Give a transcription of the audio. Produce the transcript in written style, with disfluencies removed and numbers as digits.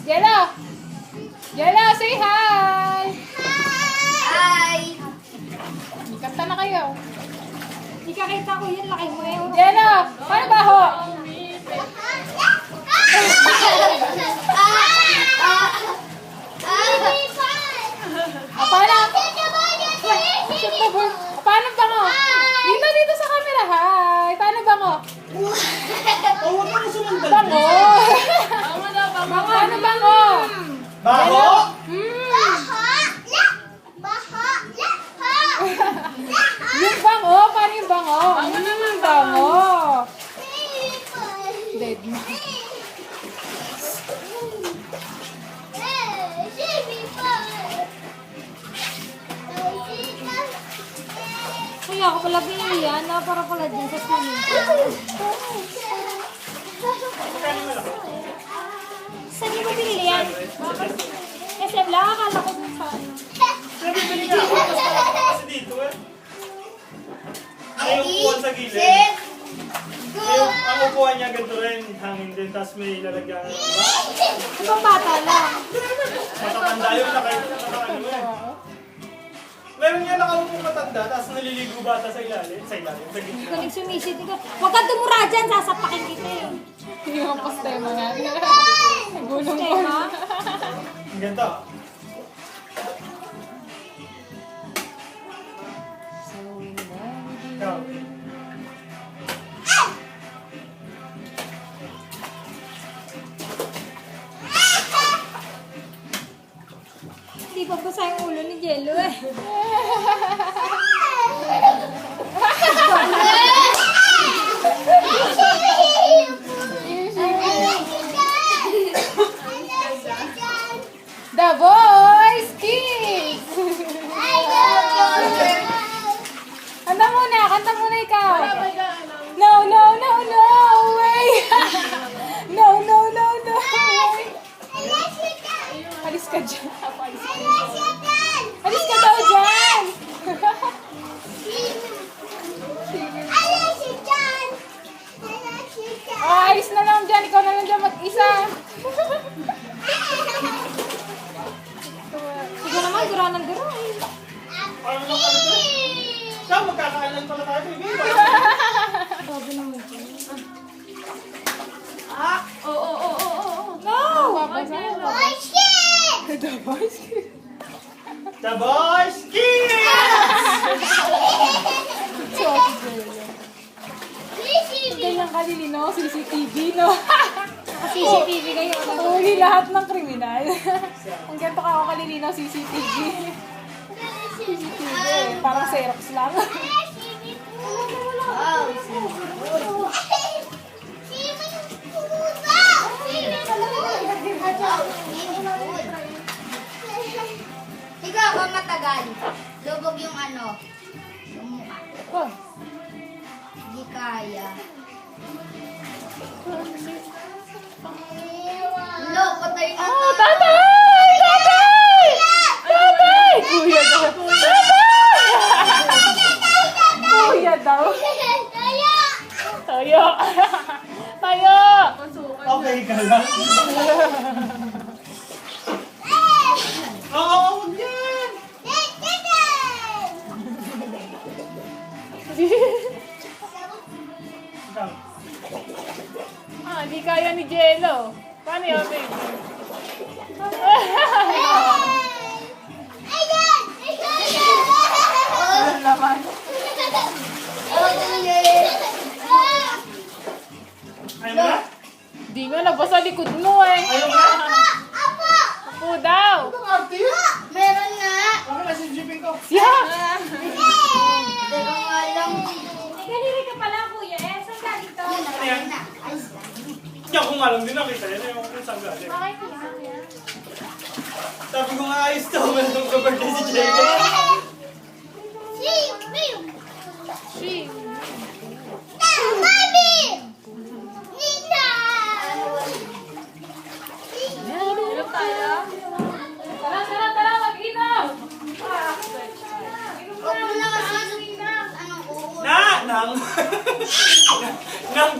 Jello! Jello, say hi! Hi! Kanta na kayo. Hindi ka kita ko yun, laki mo eh. Jello, paano ba ho? Paano? Paano bango? Dito sa camera, hi! Paano bango? Oh, huwag mo sumundan. Bango! Paano bango? Baho? Yung bango, paano yung bango? Bango! Dead na. Kaya ako pala pinili yan, para pala din sa swimming pool. Saan niyo ba pinili yan? SM lang, akala ko dun sa ano. Sabi bili nga ako. Tapos parang kasi dito eh. May upuan sa gilid. Ang upuan niya ganito rin. Hangin din. Tapos may lalagyan ng ba? Ibang bata lang. Matatanda yun. Naka-ano mo eh. Meron niya nakaupong matanda. Tapos naliligo bata sa ilalim. Sa Hindi ko gitna. nagsumisit. Huwag kang tumura dyan, sasapakin kita eh. Yung postema nga. Gulong ko. Tema? Ang ganito. Ikaw. Hindi pa basa yung ulo ni Jello eh. The Boys Kids! Kanta muna ikaw. No way! No way! Alis ka dyan. Alis ka daw dyan! Oh, alis na lang dyan. Ikaw na lang dyan mag-isa. Sige naman, gura ng gura eh. Parang nakalito. Siya, magkakaalan pala tayo. Baby. Sabi naman ko. No! The Boys Kids. The Boys Kids! Ganyan kalilino, CCTV, no? CCTV kayo. Huli lahat ng kriminal. Ang ganito ka ako kalilino, CCTV. CCTV, parang Xerox lang. Ikaw ako matagal. Lubog yung ano. Yung mukha. Oh, Hindi kaya. Lo, patay na oh tatay! Tatay! Tatay! Kuya daw. Tatay! Kuya daw. Tayo. Tayo. Okay ka lang? Oo, huwag yan! Ikaw. Di kaya ni Jello. Paano yun, baby? Ano naman? Ayaw mo na? Di nga, nabasa likod mo eh. Ayaw na? Upo daw. Ang arte yun! Meron nga. Bakit nasa jeeping ko? Yeah. Pero nga lang. Ganiri ka pala kuya eh. Saan galing to? Ano yan? Hindi ako nga lang din nakita yan. Ayaw ko kung saan galing. Sabi ko nga ayos to. Meron ko birthday si Jacob. She. Tara, mag-inom! Huwag mo na kasi ano, oo. Nang! Nang